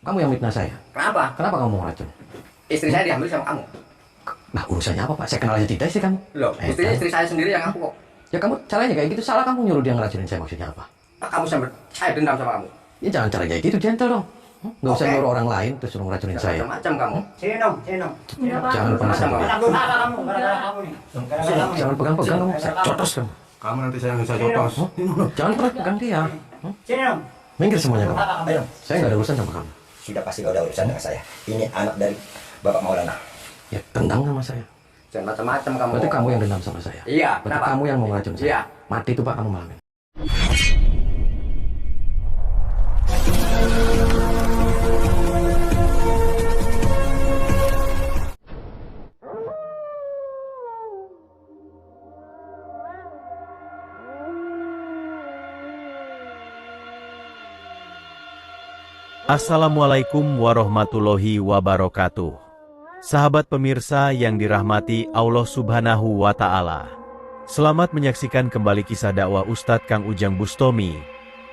Kamu yang fitnah saya. Kenapa? Kenapa kamu mau racun? Istri saya diambil sama kamu. Nah, urusannya apa, Pak? Saya kenal aja tidak istri kamu. Loh, istrinya istri saya sendiri yang aku kok. Ya kamu caranya kayak gitu salah, kamu nyuruh dia ngeracunin saya, maksudnya apa? Kamu sampai saya dendam sama kamu. Ya jangan cara kayak gitu, gentle dong. Nggak usah Oke. nyuruh orang lain terus suruh ngeracunin saya. Macam-macam kamu. Sini dong, sini dong. Jangan pernah Macam sama. kamu. Gara-gara kamu, gara-gara kamu nih. Gara-gara kamu. Jangan pegang-pegang kamu, saya cotos kamu. Kamu nanti saya bisa jotos. Jangan pernah pegang dia. Sini dong. Minggir semuanya kamu. Ayo. Saya nggak ada urusan sama kamu. Sudah pasti kau ada urusan dengan saya. Ini anak dari Bapak Maulana. Ya tendang sama saya. Jangan macam-macam kamu. Berarti kamu yang dendam sama saya. Iya, Berarti kenapa? kamu yang mau ngeracun saya. Iya. Mati itu Pak kamu malam ini. Assalamualaikum warahmatullahi wabarakatuh. Sahabat pemirsa yang dirahmati Allah Subhanahu wa Ta'ala. Selamat menyaksikan kembali kisah dakwah Ustadz Kang Ujang Bustomi,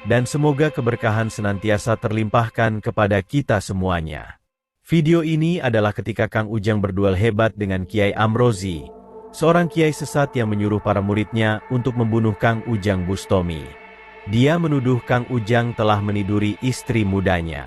dan semoga keberkahan senantiasa terlimpahkan kepada kita semuanya. Video ini adalah ketika Kang Ujang berduel hebat dengan Kiai Amrozi, seorang kiai sesat yang menyuruh para muridnya untuk membunuh Kang Ujang Bustomi. Dia menuduh Kang Ujang telah meniduri istri mudanya.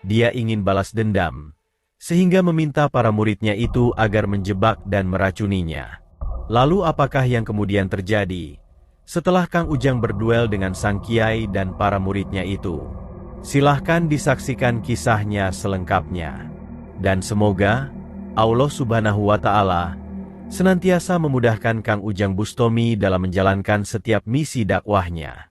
Dia ingin balas dendam, sehingga meminta para muridnya itu agar menjebak dan meracuninya. Lalu apakah yang kemudian terjadi setelah Kang Ujang berduel dengan sang kiai dan para muridnya itu? Silahkan disaksikan kisahnya selengkapnya. Dan semoga Allah Subhanahu wa Ta'ala senantiasa memudahkan Kang Ujang Bustomi dalam menjalankan setiap misi dakwahnya.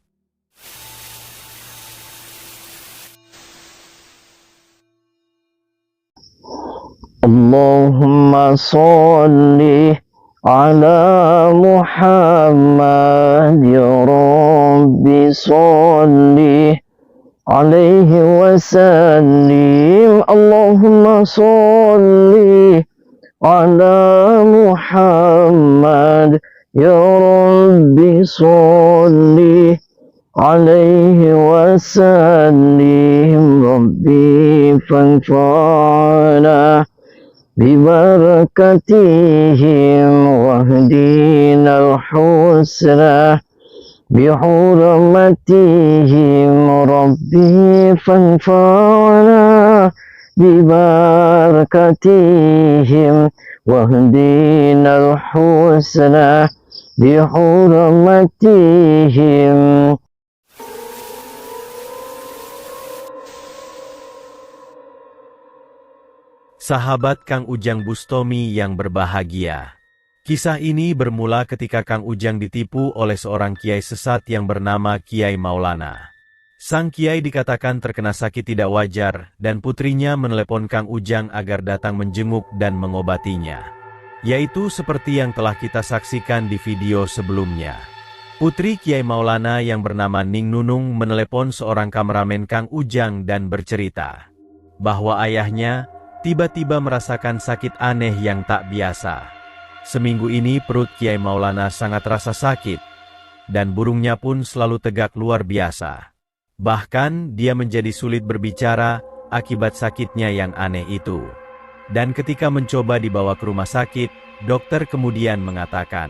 Allahumma salli ala Muhammad ya Rabbi salli alaihi wasallim. Allahumma salli ala Muhammad ya Rabbi salli alaihi wasallim. Rabbi fanfa'na ببركتهم واهدنا الحسنى بحرمتهم ربي فانفعنا ببركتهم واهدنا الحسنى بحرمتهم. Sahabat Kang Ujang Bustomi yang berbahagia. Kisah ini bermula ketika Kang Ujang ditipu oleh seorang kiai sesat yang bernama Kiai Maulana. Sang kiai dikatakan terkena sakit tidak wajar dan putrinya menelepon Kang Ujang agar datang menjenguk dan mengobatinya. Yaitu seperti yang telah kita saksikan di video sebelumnya. Putri Kiai Maulana yang bernama Ning Nunung menelepon seorang kameramen Kang Ujang dan bercerita bahwa ayahnya tiba-tiba merasakan sakit aneh yang tak biasa. Seminggu ini perut Kiai Maulana sangat rasa sakit, dan burungnya pun selalu tegak luar biasa. Bahkan dia menjadi sulit berbicara akibat sakitnya yang aneh itu. Dan ketika mencoba dibawa ke rumah sakit, dokter kemudian mengatakan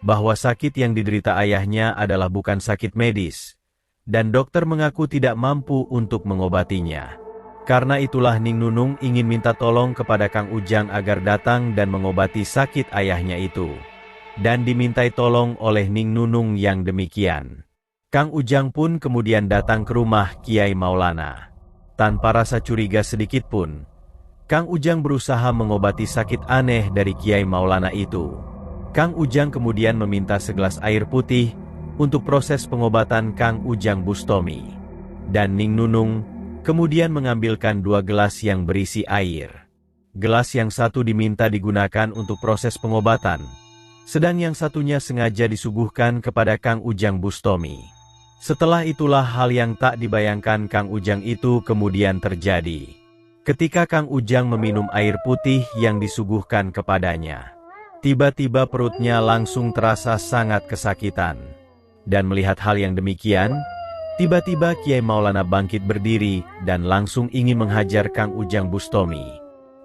bahwa sakit yang diderita ayahnya adalah bukan sakit medis, dan dokter mengaku tidak mampu untuk mengobatinya. Karena itulah Ning Nunung ingin minta tolong kepada Kang Ujang agar datang dan mengobati sakit ayahnya itu. Dan dimintai tolong oleh Ning Nunung yang demikian. Kang Ujang pun kemudian datang ke rumah Kiai Maulana. Tanpa rasa curiga sedikit pun, Kang Ujang berusaha mengobati sakit aneh dari Kiai Maulana itu. Kang Ujang kemudian meminta segelas air putih untuk proses pengobatan Kang Ujang Bustomi. Dan Ning Nunung kemudian mengambilkan 2 gelas yang berisi air. Gelas yang satu diminta digunakan untuk proses pengobatan, sedang yang satunya sengaja disuguhkan kepada Kang Ujang Bustomi. Setelah itulah hal yang tak dibayangkan Kang Ujang itu kemudian terjadi. Ketika Kang Ujang meminum air putih yang disuguhkan kepadanya, tiba-tiba perutnya langsung terasa sangat kesakitan. Dan melihat hal yang demikian, Tiba-tiba Kiai Maulana bangkit berdiri dan langsung ingin menghajar Kang Ujang Bustomi.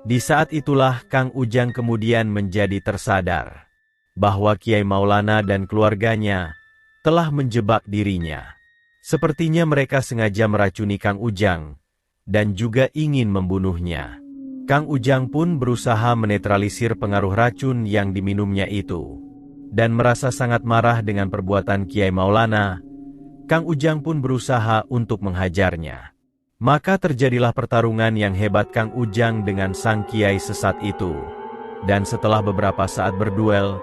Di saat itulah Kang Ujang kemudian menjadi tersadar bahwa Kiai Maulana dan keluarganya telah menjebak dirinya. Sepertinya mereka sengaja meracuni Kang Ujang dan juga ingin membunuhnya. Kang Ujang pun berusaha menetralisir pengaruh racun yang diminumnya itu. Dan merasa sangat marah dengan perbuatan Kiai Maulana, Kang Ujang pun berusaha untuk menghajarnya. Maka terjadilah pertarungan yang hebat Kang Ujang dengan sang Kiai sesat itu. Dan setelah beberapa saat berduel,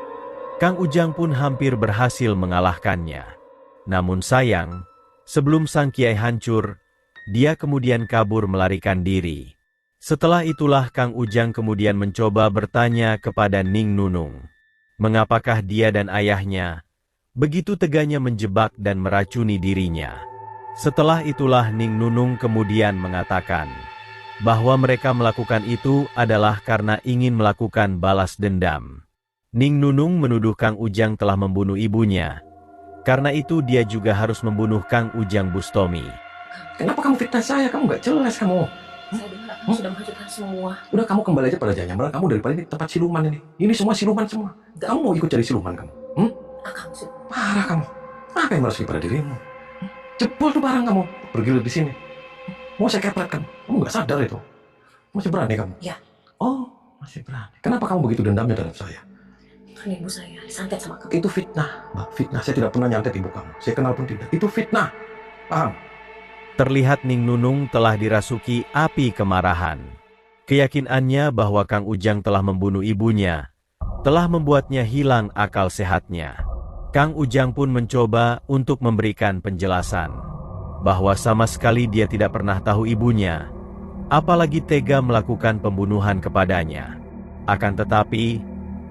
Kang Ujang pun hampir berhasil mengalahkannya. Namun sayang, sebelum sang Kiai hancur, dia kemudian kabur melarikan diri. Setelah itulah Kang Ujang kemudian mencoba bertanya kepada Ning Nunung. Mengapakah dia dan ayahnya begitu teganya menjebak dan meracuni dirinya. Setelah itulah Ning Nunung kemudian mengatakan bahwa mereka melakukan itu adalah karena ingin melakukan balas dendam. Ning Nunung menuduh Kang Ujang telah membunuh ibunya. Karena itu dia juga harus membunuh Kang Ujang Bustomi. Kenapa kamu fitnah saya? Kamu nggak jelas kamu. Saya dengar kamu sudah menghancurkan semua. Udah kamu kembali aja pada Jayambaran. Kamu daripada ini tempat siluman ini. Ini semua siluman semua. Kamu mau ikut cari siluman kamu? Akang sudah. Parah kamu. Apa yang merasuki pada dirimu? Jebol tuh barang kamu. Bergilir di sini. Mau saya kepret kamu? Kamu nggak sadar itu? Masih berani kamu? Ya. Oh, masih berani. Kenapa kamu begitu dendamnya terhadap saya? Kan ibu saya disantet sama kamu. Itu fitnah, Mbak. Fitnah. Saya tidak pernah nyantet ibu kamu. Saya kenal pun tidak. Itu fitnah. Paham? Terlihat Ning Nunung telah dirasuki api kemarahan. Keyakinannya bahwa Kang Ujang telah membunuh ibunya telah membuatnya hilang akal sehatnya. Kang Ujang pun mencoba untuk memberikan penjelasan bahwa sama sekali dia tidak pernah tahu ibunya, apalagi tega melakukan pembunuhan kepadanya. Akan tetapi,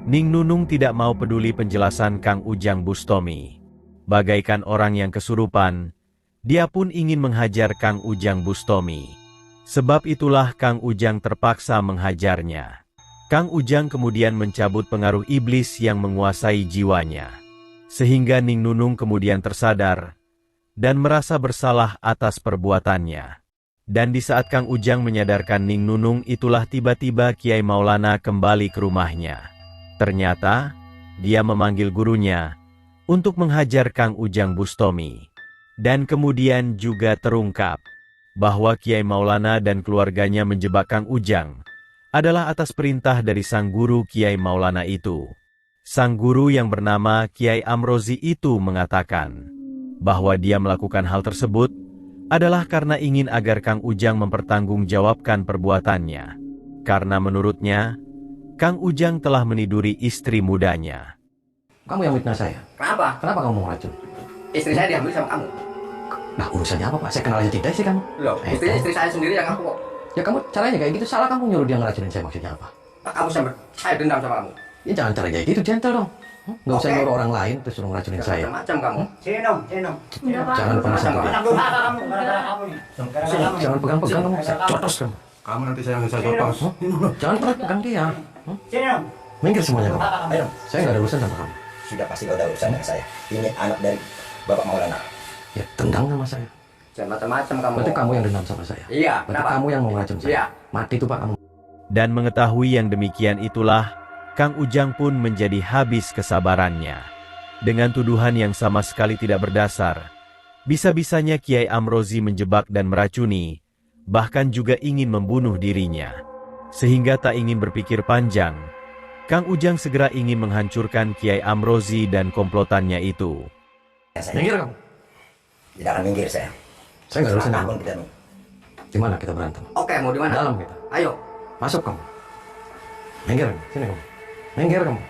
Ning Nunung tidak mau peduli penjelasan Kang Ujang Bustomi. Bagaikan orang yang kesurupan, dia pun ingin menghajar Kang Ujang Bustomi. Sebab itulah Kang Ujang terpaksa menghajarnya. Kang Ujang kemudian mencabut pengaruh iblis yang menguasai jiwanya. Sehingga Ning Nunung kemudian tersadar dan merasa bersalah atas perbuatannya. Dan di saat Kang Ujang menyadarkan Ning Nunung, itulah tiba-tiba Kiai Maulana kembali ke rumahnya. Ternyata, dia memanggil gurunya untuk menghajar Kang Ujang Bustomi. Dan kemudian juga terungkap bahwa Kiai Maulana dan keluarganya menjebak Kang Ujang adalah atas perintah dari sang guru Kiai Maulana itu. Sang guru yang bernama Kiai Amrozi itu mengatakan bahwa dia melakukan hal tersebut adalah karena ingin agar Kang Ujang mempertanggungjawabkan perbuatannya. Karena menurutnya, Kang Ujang telah meniduri istri mudanya. Kamu yang fitnah saya. Kenapa? Kenapa kamu mau racun? Istri saya diambil sama kamu. Nah, urusannya apa, Pak? Saya kenal aja tidak sih kamu? Loh, istri saya sendiri yang ngaku kok. Ya kamu caranya kayak gitu, salah kamu nyuruh dia ngeracunin saya, maksudnya apa? Kamu saya dendam sama kamu. Ya jangan cara kayak gitu, gentle dong. Nggak usah Oke. nyuruh orang lain terus suruh ngeracunin saya. Macam kamu. Sini dong, sini dong. Enggak apa. Jangan pernah sentuh dia. Anak durhaka kamu, gara-gara kamu nih. Gara-gara kamu. Jangan pegang-pegang kamu, saya cotos kamu. Kamu nanti saya yang saya jopang. Jangan pernah pegang dia. Sini dong. Minggir semuanya kamu. Ayo, Saya nggak ada urusan sama kamu. sudah pasti kau ada urusan dengan saya. Ini anak dari Bapak Maulana. Ya tendang sama saya. Jangan macam-macam kamu. Berarti kamu yang dendam sama saya. Iya, Berarti kenapa? kamu yang mau ngeracun saya. Iya. Mati tuh Pak kamu. Dan mengetahui yang demikian itulah, Kang Ujang pun menjadi habis kesabarannya. Dengan tuduhan yang sama sekali tidak berdasar, bisa-bisanya Kiai Amrozi menjebak dan meracuni, bahkan juga ingin membunuh dirinya. Sehingga tak ingin berpikir panjang, Kang Ujang segera ingin menghancurkan Kiai Amrozi dan komplotannya itu. Saya Minggir kamu. tidak akan minggir saya. Saya nggak ada urusan sama Apapun kamu. tidak mau. Di mana kita berantem? Oke, mau di mana? Dalam kita. Ayo. Masuk kamu. Minggir, sini kamu. Minggir kamu.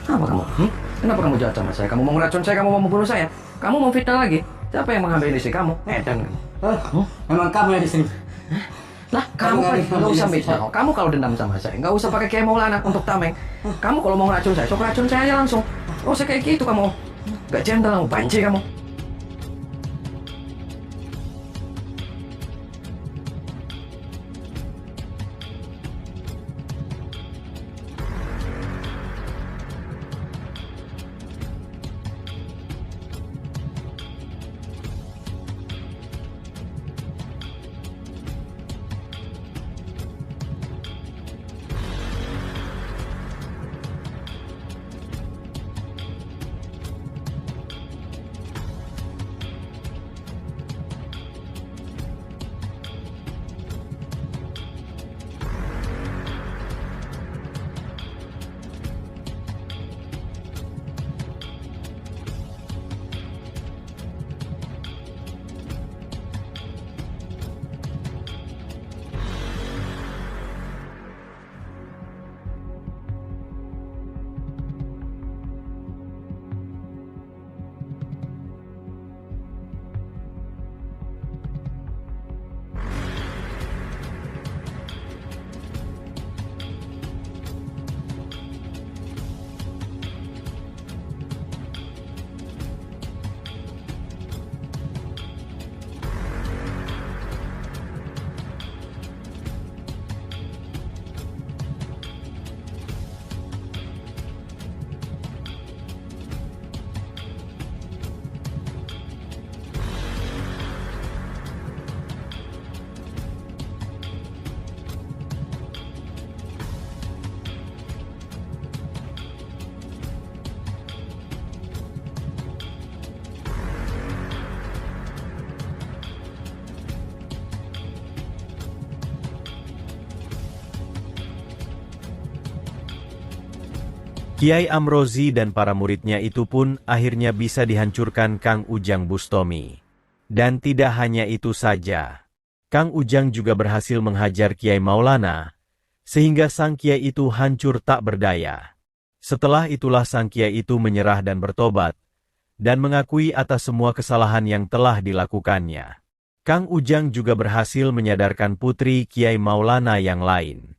Apa kamu? Kenapa kamu jahat sama saya? Kamu mau ngeracun saya, kamu mau membunuh saya? Kamu mau fitnah lagi? Siapa yang mengambil istri kamu? Edan. Memang kamu yang di sini. Lah, kamu kan nggak usah fitnah. Kamu kalau dendam sama saya, nggak usah pakai Kiai Maulana untuk tameng. Kamu kalau mau ngeracun saya, sok racun saya aja langsung. Nggak usah kayak gitu kamu. Gak gentle kamu, banci kamu. Kiai Amrozi dan para muridnya itu pun akhirnya bisa dihancurkan Kang Ujang Bustomi. Dan tidak hanya itu saja. Kang Ujang juga berhasil menghajar Kiai Maulana, sehingga sang Kiai itu hancur tak berdaya. Setelah itulah sang Kiai itu menyerah dan bertobat, dan mengakui atas semua kesalahan yang telah dilakukannya. Kang Ujang juga berhasil menyadarkan putri Kiai Maulana yang lain.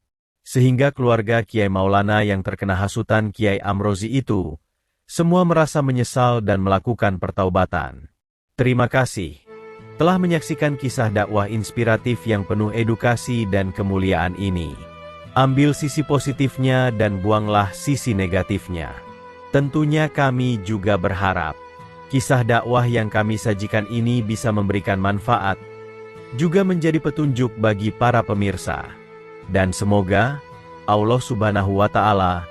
Sehingga keluarga Kiai Maulana yang terkena hasutan Kiai Amrozi itu, semua merasa menyesal dan melakukan pertaubatan. Terima kasih telah menyaksikan kisah dakwah inspiratif yang penuh edukasi dan kemuliaan ini. Ambil sisi positifnya dan buanglah sisi negatifnya. Tentunya kami juga berharap kisah dakwah yang kami sajikan ini bisa memberikan manfaat, juga menjadi petunjuk bagi para pemirsa. Dan semoga Allah Subhanahu wa Ta'ala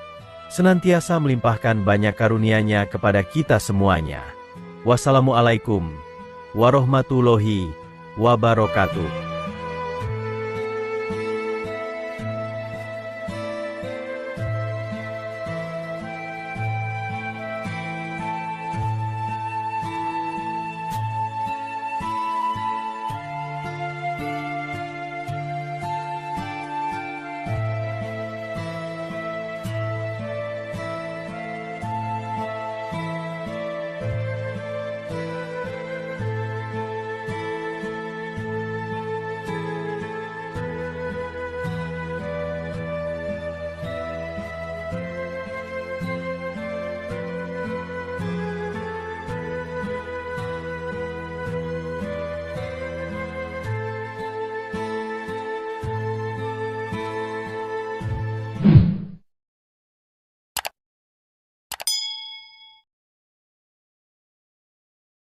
senantiasa melimpahkan banyak karunia-Nya kepada kita semuanya. Wassalamualaikum warahmatullahi wabarakatuh.